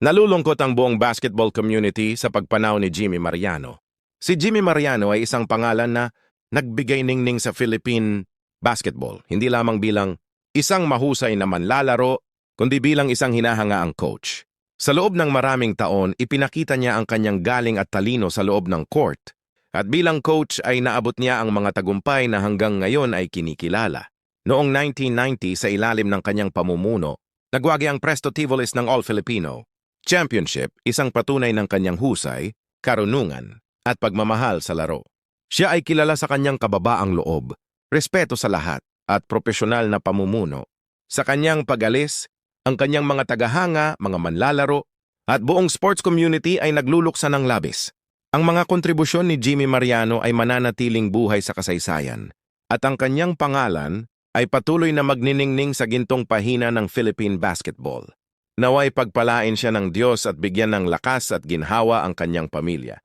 Nalulungkot ang buong basketball community sa pagpanaw ni Jimmy Mariano. Si Jimmy Mariano ay isang pangalan na nagbigay ningning sa Philippine basketball, hindi lamang bilang isang mahusay na manlalaro, kundi bilang isang hinahangaang coach. Sa loob ng maraming taon, ipinakita niya ang kanyang galing at talino sa loob ng court. At bilang coach ay naabot niya ang mga tagumpay na hanggang ngayon ay kinikilala. Noong 1990 sa ilalim ng kanyang pamumuno, nagwagi ang Presto Tivolis ng All-Filipino Championship, isang patunay ng kanyang husay, karunungan, at pagmamahal sa laro. Siya ay kilala sa kanyang kababaang loob, respeto sa lahat, at profesional na pamumuno. Sa kanyang pag-alis, ang kanyang mga tagahanga, mga manlalaro, at buong sports community ay nagluluksa ng labis. Ang mga kontribusyon ni Jimmy Mariano ay mananatiling buhay sa kasaysayan, at ang kanyang pangalan ay patuloy na magniningning sa gintong pahina ng Philippine basketball. Naway pagpalain siya ng Diyos at bigyan ng lakas at ginhawa ang kanyang pamilya.